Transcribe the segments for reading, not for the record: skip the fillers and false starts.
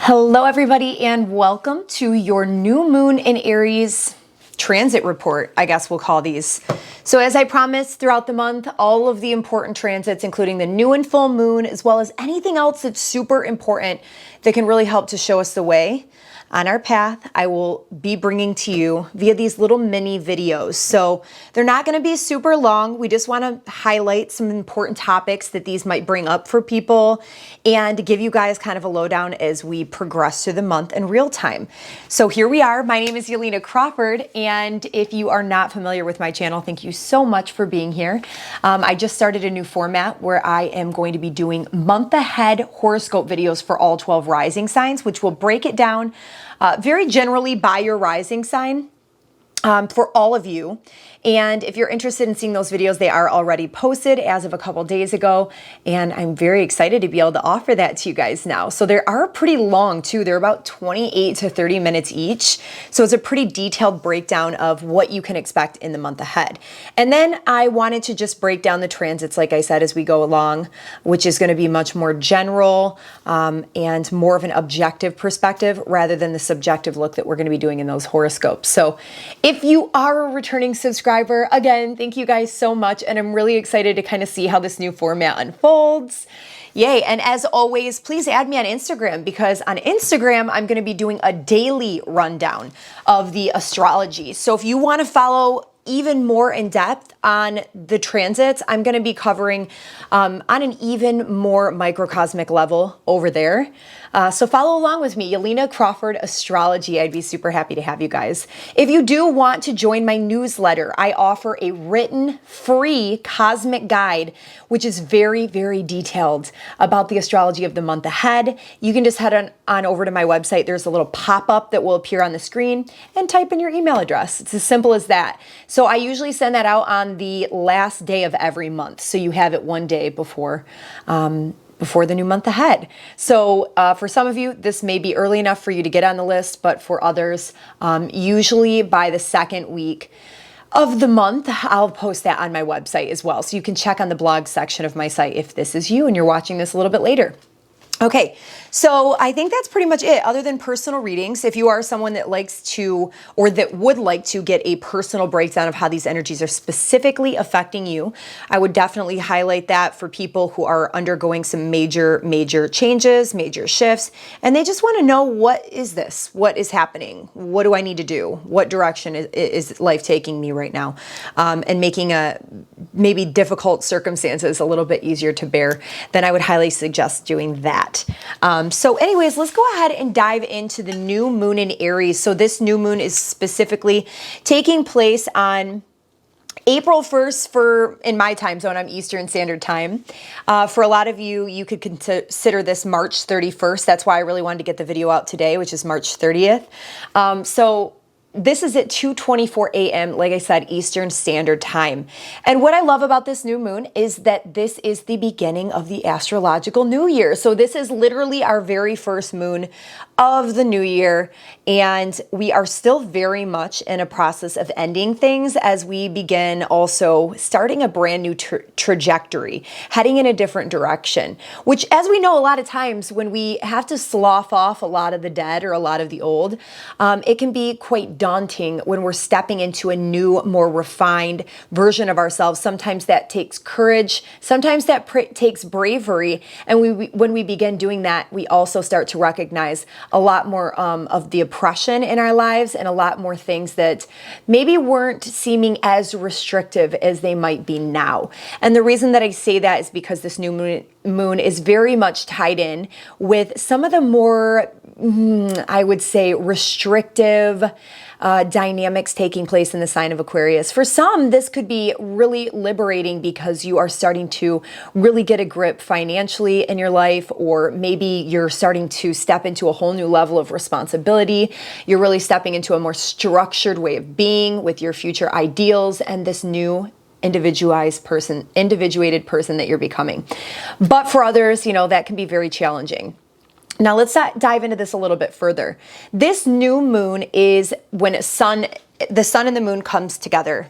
Hello everybody and welcome to your new moon in Aries transit report, I guess we'll call these. So as I promised throughout the month, all of the important transits, including the new and full moon, as well as anything else that's super important that can really help to show us the way on our path, I will be bringing to you via these little mini videos. So they're not going to be super long. We just want to highlight some important topics that these might bring up for people and give you guys kind of a lowdown as we progress through the month in real time. So here we are. My name is Yelena Crawford, and if you are not familiar with my channel, thank you so much for being here. I just started a new format where I am going to be doing month ahead horoscope videos for all 12 rising signs, which will break it down very generally by your rising sign for all of you. And if you're interested in seeing those videos, they are already posted as of a couple days ago. And I'm very excited to be able to offer that to you guys now. So they are pretty long too. They're about 28 to 30 minutes each. So it's a pretty detailed breakdown of what you can expect in the month ahead. And then I wanted to just break down the transits, like I said, as we go along, which is going to be much more general and more of an objective perspective rather than the subjective look that we're going to be doing in those horoscopes. So if you are a returning subscriber, again, thank you guys so much. And I'm really excited to kind of see how this new format unfolds. Yay. And as always, please add me on Instagram, because on Instagram, I'm going to be doing a daily rundown of the astrology. So if you want to follow even more in depth on the transits, I'm going to be covering on an even more microcosmic level over there. So follow along with me, Yelena Crawford Astrology. I'd be super happy to have you guys. If you do want to join my newsletter, I offer a written free cosmic guide, which is very, very detailed about the astrology of the month ahead. You can just head on over to my website. There's a little pop-up that will appear on the screen and type in your email address. It's as simple as that. So I usually send that out on the last day of every month. So you have it one day before the new month ahead. So for some of you, this may be early enough for you to get on the list, but for others, usually by the second week of the month, I'll post that on my website as well. So you can check on the blog section of my site if this is you and you're watching this a little bit later. Okay, so I think that's pretty much it, other than personal readings. If you are someone that likes to, or that would like to get a personal breakdown of how these energies are specifically affecting you, I would definitely highlight that for people who are undergoing some major changes, major shifts, and they just want to know, what is this? What is happening? What do I need to do? What direction is life taking me right now? And making maybe difficult circumstances a little bit easier to bear, then I would highly suggest doing that. So anyways, let's go ahead and dive into the new moon in Aries. So this new moon is specifically taking place on April 1st in my time zone. I'm Eastern Standard Time. For a lot of you, you could consider this March 31st. That's why I really wanted to get the video out today, which is March 30th. So this is at 2:24 a.m., like I said, Eastern Standard Time. And what I love about this new moon is that this is the beginning of the astrological new year. So this is literally our very first moon of the new year. And we are still very much in a process of ending things as we begin also starting a brand new trajectory, heading in a different direction, which, as we know, a lot of times when we have to slough off a lot of the dead or a lot of the old, it can be quite daunting when we're stepping into a new, more refined version of ourselves. Sometimes that takes courage. Sometimes that takes bravery. And when we begin doing that, we also start to recognize a lot more of the oppression in our lives and a lot more things that maybe weren't seeming as restrictive as they might be now. And the reason that I say that is because this new moon is very much tied in with some of the more, I would say, restrictive dynamics taking place in the sign of Aquarius. For some, this could be really liberating because you are starting to really get a grip financially in your life, or maybe you're starting to step into a whole new level of responsibility. You're really stepping into a more structured way of being with your future ideals and this new individuated person that you're becoming. But for others, that can be very challenging. Now let's dive into this a little bit further. This new moon is when the sun and the moon comes together.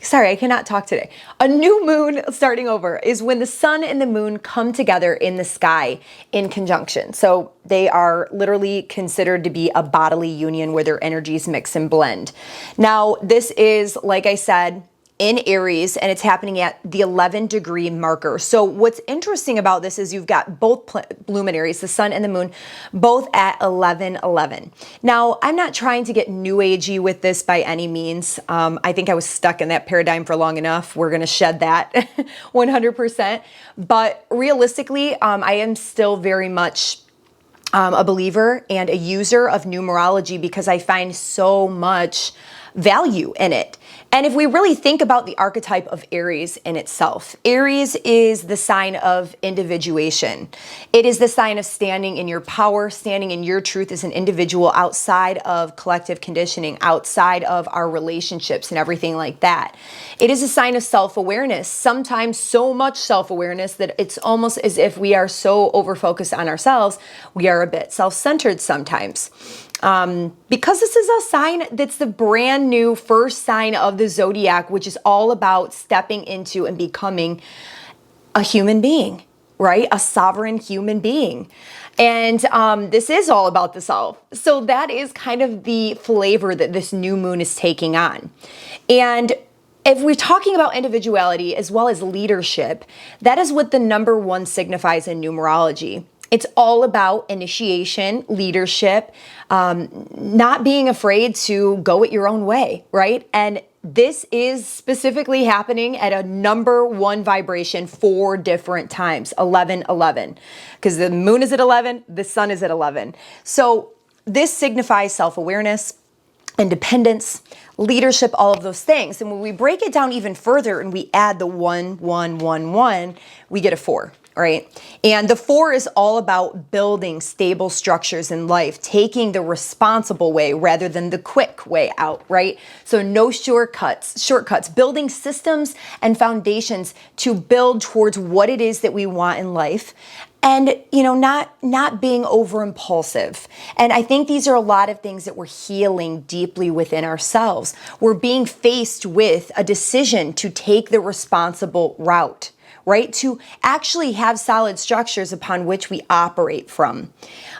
sorry, I cannot talk today. A new moon, starting over, is when the sun and the moon come together in the sky in conjunction. So they are literally considered to be a bodily union where their energies mix and blend. Now, this is, like I said, in Aries, and it's happening at the 11-degree marker. So what's interesting about this is you've got both luminaries, the sun and the moon, both at 11:11. Now, I'm not trying to get new agey with this by any means. I think I was stuck in that paradigm for long enough. We're going to shed that 100%. But realistically, I am still very much a believer and a user of numerology because I find so much value in it. And if we really think about the archetype of Aries in itself, Aries is the sign of individuation. It is the sign of standing in your power, standing in your truth as an individual outside of collective conditioning, outside of our relationships and everything like that. It is a sign of self-awareness, sometimes so much self-awareness that it's almost as if we are so over-focused on ourselves, we are a bit self-centered sometimes. Because this is a sign that's the brand new first sign of the zodiac, which is all about stepping into and becoming a human being, right? A sovereign human being. And this is all about the self. So that is kind of the flavor that this new moon is taking on. And if we're talking about individuality as well as leadership, that is what the number one signifies in numerology. It's all about initiation, leadership, not being afraid to go it your own way, right? And this is specifically happening at a number one vibration 4 different times, 11:11, because the moon is at 11, the sun is at 11. So this signifies self-awareness, independence, leadership, all of those things. And when we break it down even further and we add the 1, 1, 1, 1, we get a 4. Right? And the 4 is all about building stable structures in life, taking the responsible way rather than the quick way out, right? So no shortcuts, building systems and foundations to build towards what it is that we want in life. And, not being over impulsive. And I think these are a lot of things that we're healing deeply within ourselves. We're being faced with a decision to take the responsible route, right? To actually have solid structures upon which we operate from,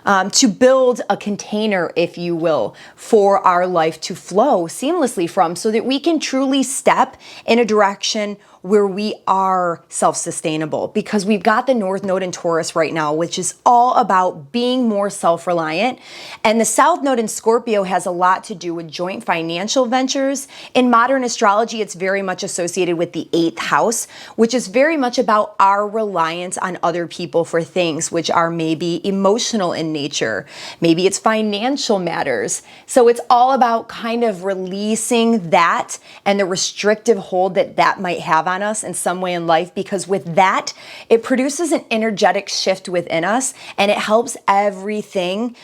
to build a container, if you will, for our life to flow seamlessly from so that we can truly step in a direction where we are self-sustainable, because we've got the North Node in Taurus right now, which is all about being more self-reliant. And the South Node in Scorpio has a lot to do with joint financial ventures. In modern astrology, it's very much associated with the 8th house, which is very much about our reliance on other people for things which are maybe emotional in nature. Maybe it's financial matters. So it's all about kind of releasing that and the restrictive hold that that might have on us in some way in life, because with that, it produces an energetic shift within us and it helps everything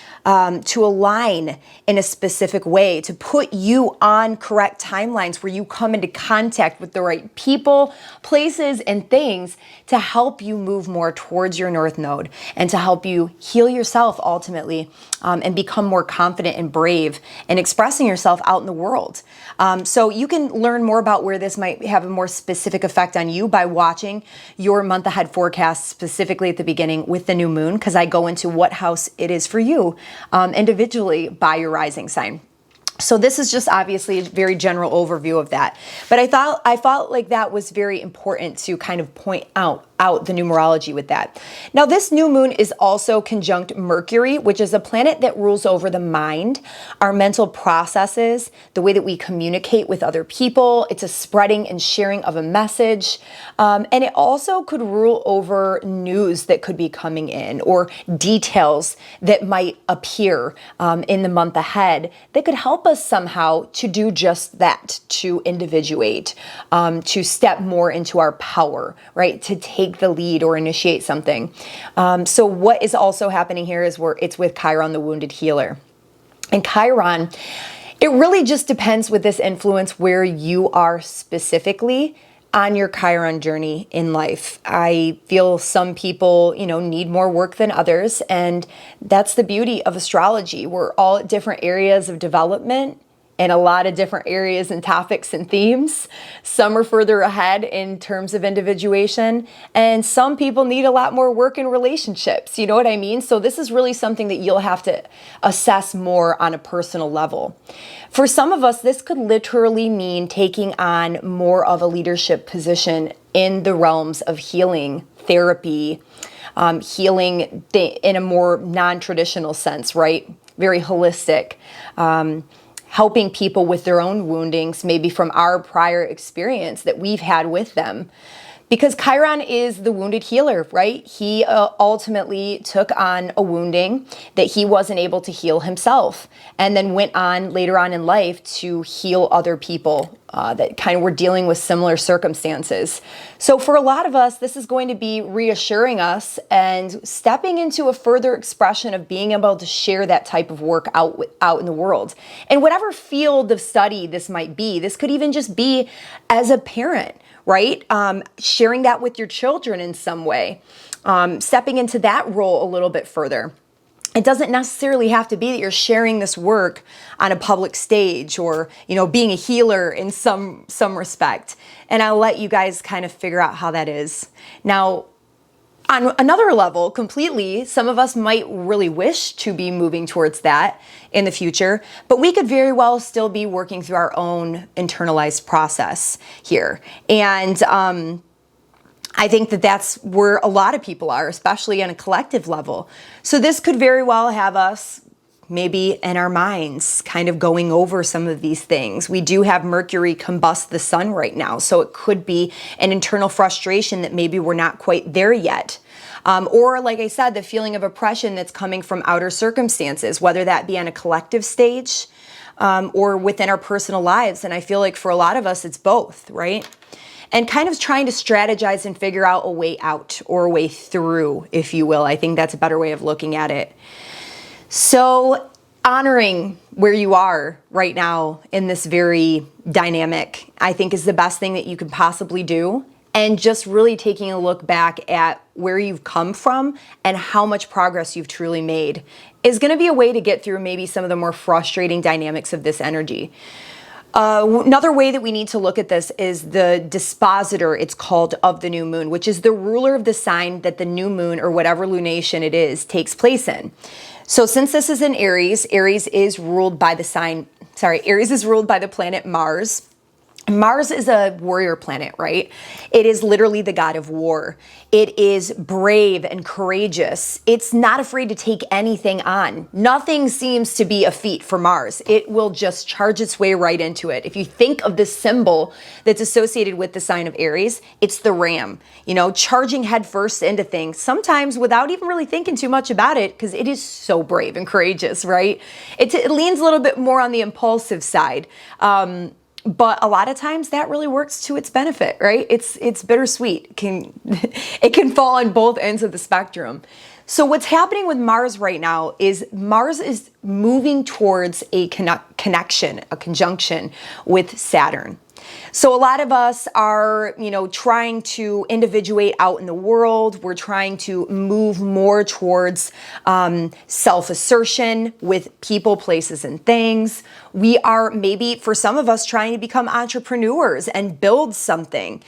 to align in a specific way, to put you on correct timelines where you come into contact with the right people, places, and things to help you move more towards your North Node and to help you heal yourself ultimately and become more confident and brave in expressing yourself out in the world. So you can learn more about where this might have a more specific effect on you by watching your month ahead forecast, specifically at the beginning with the new moon, because I go into what house it is for you individually by your rising sign. So this is just obviously a very general overview of that. But I felt like that was very important to kind of point out the numerology with that. Now, this new moon is also conjunct Mercury, which is a planet that rules over the mind, our mental processes, the way that we communicate with other people. It's a spreading and sharing of a message. And it also could rule over news that could be coming in or details that might appear in the month ahead that could help us somehow to do just that, to individuate, to step more into our power, right? To take the lead or initiate something. So what is also happening here is it's with Chiron, the wounded healer. And Chiron, it really just depends with this influence where you are specifically on your Chiron journey in life. I feel some people, need more work than others. And that's the beauty of astrology. We're all at different areas of development in a lot of different areas and topics and themes. Some are further ahead in terms of individuation, and some people need a lot more work in relationships. You know what I mean? So this is really something that you'll have to assess more on a personal level. For some of us, this could literally mean taking on more of a leadership position in the realms of healing, therapy, healing in a more non-traditional sense, right? Very holistic. Helping people with their own woundings, maybe from our prior experience that we've had with them. Because Chiron is the wounded healer, right? He ultimately took on a wounding that he wasn't able to heal himself, and then went on later on in life to heal other people that kind of were dealing with similar circumstances. So for a lot of us, this is going to be reassuring us and stepping into a further expression of being able to share that type of work out in the world. And whatever field of study this might be, this could even just be as a parent, right? Sharing that with your children in some way, stepping into that role a little bit further. It doesn't necessarily have to be that you're sharing this work on a public stage or, being a healer in some respect. And I'll let you guys kind of figure out how that is. Now, on another level, completely, some of us might really wish to be moving towards that in the future, but we could very well still be working through our own internalized process here. And I think that that's where a lot of people are, especially on a collective level. So this could very well have us maybe in our minds kind of going over some of these things. We do have Mercury combust the sun right now, so it could be an internal frustration that maybe we're not quite there yet. Or like I said, the feeling of oppression that's coming from outer circumstances, whether that be on a collective stage or within our personal lives. And I feel like for a lot of us, it's both, right? And kind of trying to strategize and figure out a way out or a way through, if you will. I think that's a better way of looking at it. So honoring where you are right now in this very dynamic, I think is the best thing that you can possibly do. And just really taking a look back at where you've come from and how much progress you've truly made is going to be a way to get through maybe some of the more frustrating dynamics of this energy. Another way that we need to look at this is the dispositor, it's called, of the new moon, which is the ruler of the sign that the new moon or whatever lunation it is takes place in. So since this is in Aries, Aries is ruled by the planet Mars. Mars is a warrior planet, right? It is literally the god of war. It is brave and courageous. It's not afraid to take anything on. Nothing seems to be a feat for Mars. It will just charge its way right into it. If you think of the symbol that's associated with the sign of Aries, it's the ram, charging headfirst into things, sometimes without even really thinking too much about it, because it is so brave and courageous, right? It leans a little bit more on the impulsive side. But a lot of times that really works to its benefit, right? It's bittersweet. It can fall on both ends of the spectrum. So what's happening with Mars right now is Mars is moving towards a conjunction with Saturn. So a lot of us are, trying to individuate out in the world. We're trying to move more towards self-assertion with people, places, and things. We are maybe, for some of us, trying to become entrepreneurs and build something.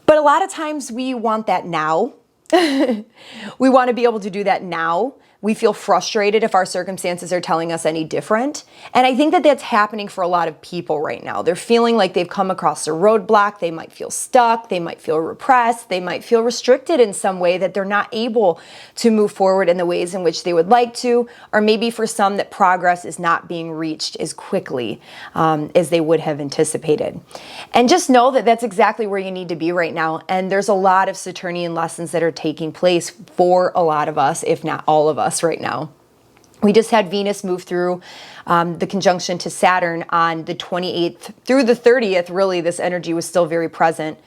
But a lot of times we want that now. We want to be able to do that now. We feel frustrated if our circumstances are telling us any different. And I think that that's happening for a lot of people right now. They're feeling like they've come across a roadblock. They might feel stuck. They might feel repressed. They might feel restricted in some way that they're not able to move forward in the ways in which they would like to. Or maybe for some that progress is not being reached as quickly as they would have anticipated. And just know that that's exactly where you need to be right now. And there's a lot of Saturnian lessons that are taking place for a lot of us, if not all of us right now. We just had Venus move through the conjunction to Saturn on the 28th through the 30th. Really, this energy was still very present.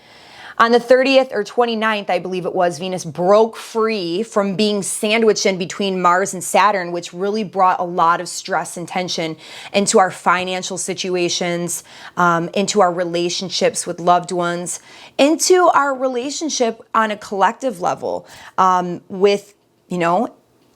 On the 30th or 29th, I believe it was, Venus broke free from being sandwiched in between Mars and Saturn, which really brought a lot of stress and tension into our financial situations, into our relationships with loved ones, into our relationship on a collective level with,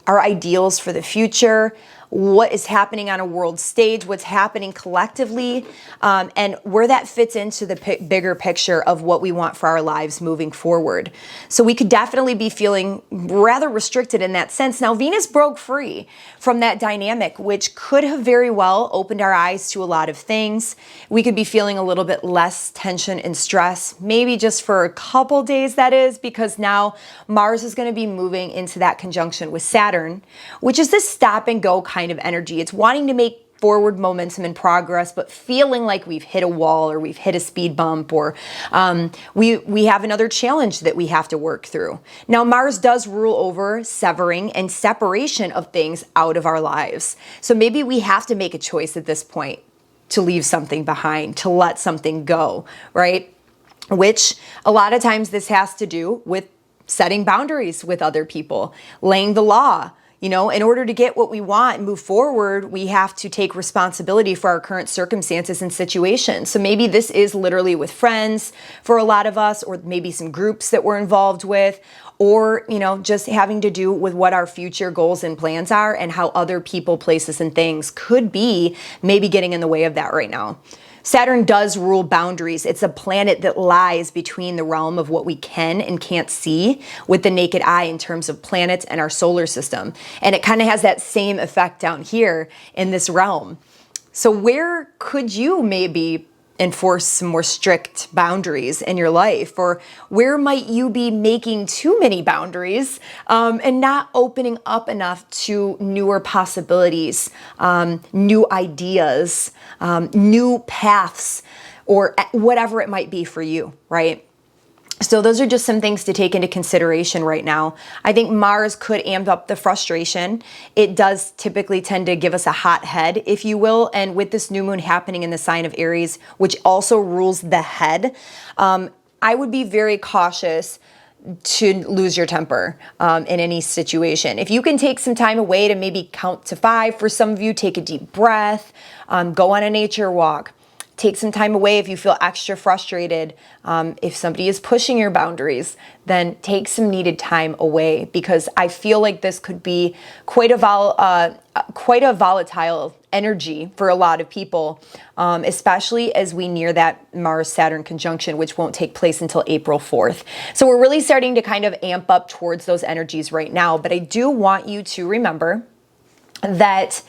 our ideals for the future, what is happening on a world stage, what's happening collectively, and where that fits into the bigger picture of what we want for our lives moving forward. So we could definitely be feeling rather restricted in that sense. Now, Venus broke free from that dynamic, which could have very well opened our eyes to a lot of things. We could be feeling a little bit less tension and stress, maybe just for a couple days, that is, because now Mars is going to be moving into that conjunction with Saturn, which is this stop and go kind of energy. It's wanting to make forward momentum and progress, but feeling like we've hit a wall or we've hit a speed bump, or we have another challenge that we have to work through. Now, Mars does rule over severing and separation of things out of our lives. So maybe we have to make a choice at this point to leave something behind, to let something go, right? Which a lot of times this has to do with setting boundaries with other people, laying the law. You know, in order to get what we want and move forward, we have to take responsibility for our current circumstances and situations. So maybe this is literally with friends for a lot of us, or maybe some groups that we're involved with, or, you know, just having to do with what our future goals and plans are and how other people, places, and things could be maybe getting in the way of that right now. Saturn does rule boundaries. It's a planet that lies between the realm of what we can and can't see with the naked eye in terms of planets and our solar system. And it kind of has that same effect down here in this realm. So where could you maybe enforce some more strict boundaries in your life? Or where might you be making too many boundaries and not opening up enough to newer possibilities, new ideas, new paths, or whatever it might be for you, right? So those are just some things to take into consideration right now. I think Mars could amp up the frustration. It does typically tend to give us a hot head, if you will. And with this new moon happening in the sign of Aries, which also rules the head, I would be very cautious to lose your temper in any situation. If you can take some time away to maybe count to 5, for some of you, take a deep breath, go on a nature walk. Take some time away if you feel extra frustrated. If somebody is pushing your boundaries, then take some needed time away, because I feel like this could be quite a volatile energy for a lot of people, especially as we near that Mars-Saturn conjunction, which won't take place until April 4th. So we're really starting to kind of amp up towards those energies right now. But I do want you to remember that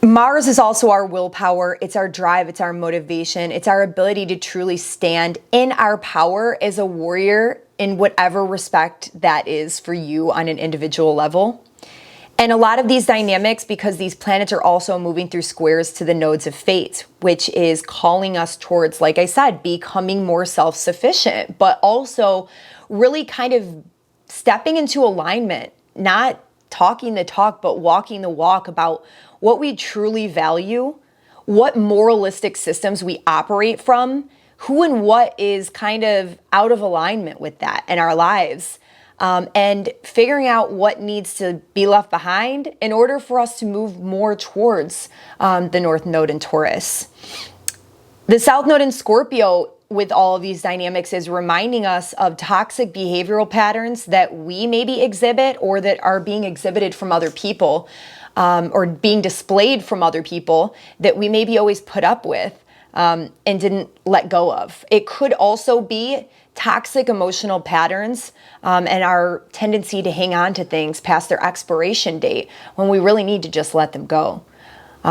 Mars is also our willpower. It's our drive. It's our motivation. It's our ability to truly stand in our power as a warrior in whatever respect that is for you on an individual level. And a lot of these dynamics, because these planets are also moving through squares to the nodes of fate, which is calling us towards, like I said, becoming more self-sufficient, but also really kind of stepping into alignment, not talking the talk, but walking the walk about what we truly value, what moralistic systems we operate from, who and what is kind of out of alignment with that in our lives, and figuring out what needs to be left behind in order for us to move more towards the North Node in Taurus. The South Node in Scorpio, with all of these dynamics, is reminding us of toxic behavioral patterns that we maybe exhibit or that are being exhibited from other people, or being displayed from other people that we maybe always put up with and didn't let go of. It could also be toxic emotional patterns and our tendency to hang on to things past their expiration date when we really need to just let them go.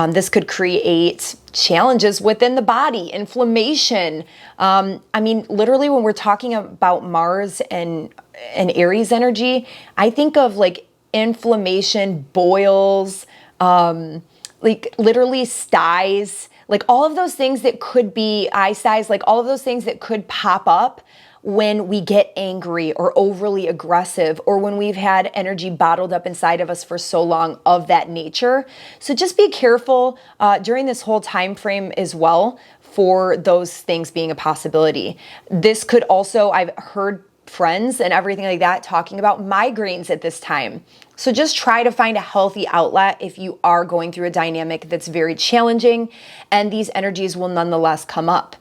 This could create challenges within the body, inflammation. I mean, literally, when we're talking about Mars and Aries energy, I think of like inflammation, boils, like literally styes, like all of those things that could be eye styes, like all of those things that could pop up when we get angry or overly aggressive, or when we've had energy bottled up inside of us for so long of that nature. So just be careful during this whole time frame as well for those things being a possibility. This could also, I've heard friends and everything like that talking about migraines at this time. So just try to find a healthy outlet if you are going through a dynamic that's very challenging, and these energies will nonetheless come up.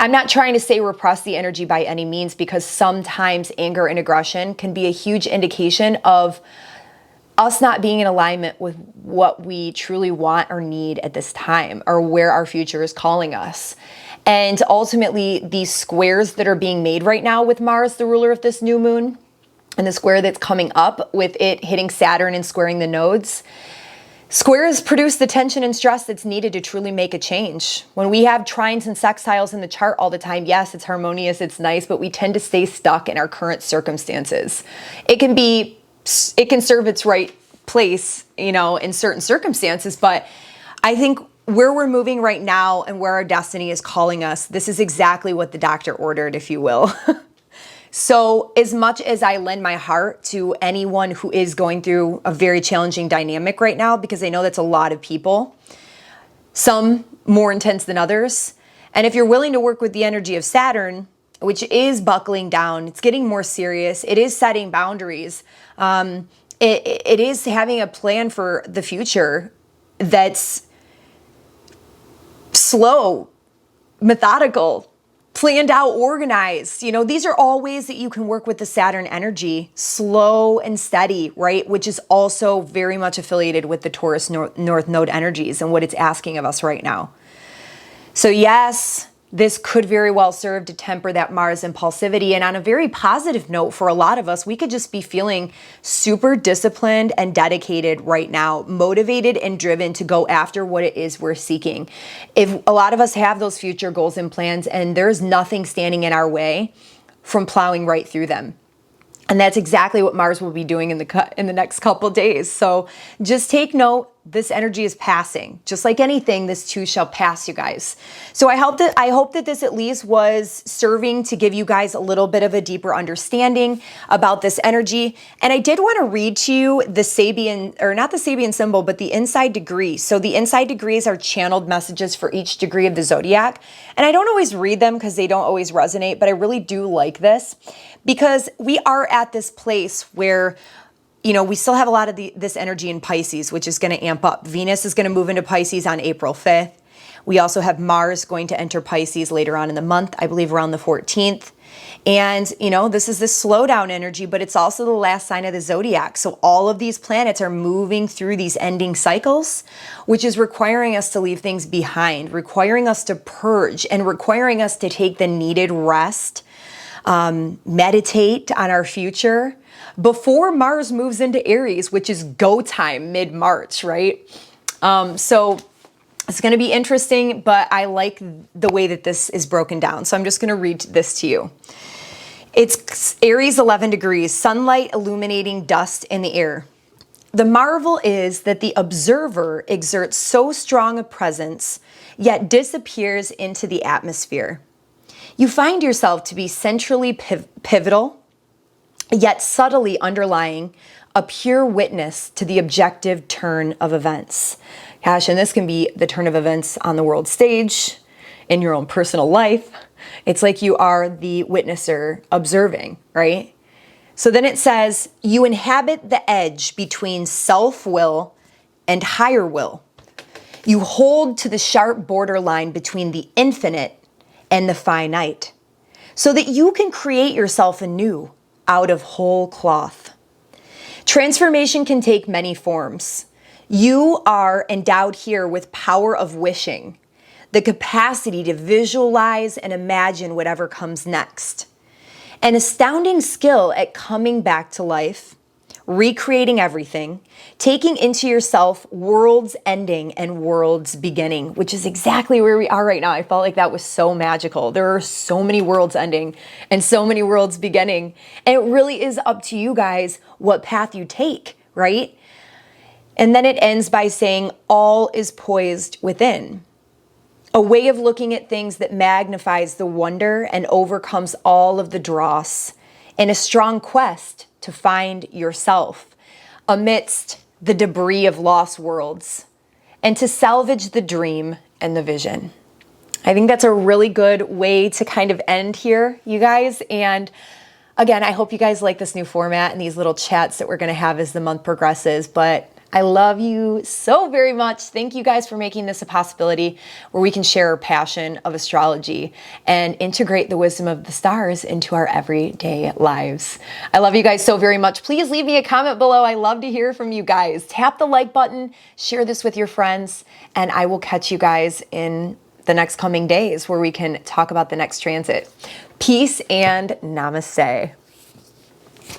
I'm not trying to say repress the energy by any means, because sometimes anger and aggression can be a huge indication of us not being in alignment with what we truly want or need at this time, or where our future is calling us. And ultimately, these squares that are being made right now with Mars, the ruler of this new moon, and the square that's coming up with it hitting Saturn and squaring the nodes, squares produce the tension and stress that's needed to truly make a change. When we have trines and sextiles in the chart all the time, yes, it's harmonious, it's nice, but we tend to stay stuck in our current circumstances. It can serve its right place, in certain circumstances, but I think where we're moving right now and where our destiny is calling us, this is exactly what the doctor ordered, if you will. So as much as I lend my heart to anyone who is going through a very challenging dynamic right now, because I know that's a lot of people, some more intense than others. And if you're willing to work with the energy of Saturn, which is buckling down, it's getting more serious, it is setting boundaries, it is having a plan for the future that's slow, methodical, planned out, organized. These are all ways that you can work with the Saturn energy, slow and steady, right? Which is also very much affiliated with the Taurus North Node energies and what it's asking of us right now. So yes, this could very well serve to temper that Mars impulsivity. And on a very positive note, for a lot of us, we could just be feeling super disciplined and dedicated right now, motivated and driven to go after what it is we're seeking. If a lot of us have those future goals and plans, and there's nothing standing in our way from plowing right through them. And that's exactly what Mars will be doing in the next couple days. So just take note, this energy is passing. Just like anything, this too shall pass, you guys. So I hope that this at least was serving to give you guys a little bit of a deeper understanding about this energy. And I did want to read to you the Sabian, or not the Sabian symbol, but the inside degree. So the inside degrees are channeled messages for each degree of the zodiac. And I don't always read them because they don't always resonate, but I really do like this because we are at this place where we still have a lot of this energy in Pisces, which is going to amp up. Venus is going to move into Pisces on April 5th. We also have Mars going to enter Pisces later on in the month, I believe around the 14th. And, this is the slowdown energy, but it's also the last sign of the zodiac. So all of these planets are moving through these ending cycles, which is requiring us to leave things behind, requiring us to purge, and requiring us to take the needed rest, meditate on our future, before Mars moves into Aries, which is go time mid-March, right? So it's going to be interesting, but I like the way that this is broken down. So I'm just going to read this to you. It's Aries 11 degrees, sunlight illuminating dust in the air. The marvel is that the observer exerts so strong a presence, yet disappears into the atmosphere. You find yourself to be centrally pivotal, yet subtly underlying a pure witness to the objective turn of events. Gosh, and this can be the turn of events on the world stage, in your own personal life. It's like you are the witnesser observing, right? So then it says, you inhabit the edge between self-will and higher will. You hold to the sharp borderline between the infinite and the finite, so that you can create yourself anew out of whole cloth. Transformation can take many forms. You are endowed here with power of wishing, the capacity to visualize and imagine whatever comes next. An astounding skill at coming back to life, recreating everything, taking into yourself worlds ending and worlds beginning, which is exactly where we are right now. I felt like that was so magical. There are so many worlds ending and so many worlds beginning. And it really is up to you guys what path you take, right? And then it ends by saying, all is poised within. A way of looking at things that magnifies the wonder and overcomes all of the dross, in a strong quest to find yourself amidst the debris of lost worlds and to salvage the dream and the vision. I think that's a really good way to kind of end here, you guys. And again, I hope you guys like this new format and these little chats that we're going to have as the month progresses. But I love you so very much. Thank you guys for making this a possibility where we can share our passion of astrology and integrate the wisdom of the stars into our everyday lives. I love you guys so very much. Please leave me a comment below. I love to hear from you guys. Tap the like button, share this with your friends, and I will catch you guys in the next coming days where we can talk about the next transit. Peace and namaste.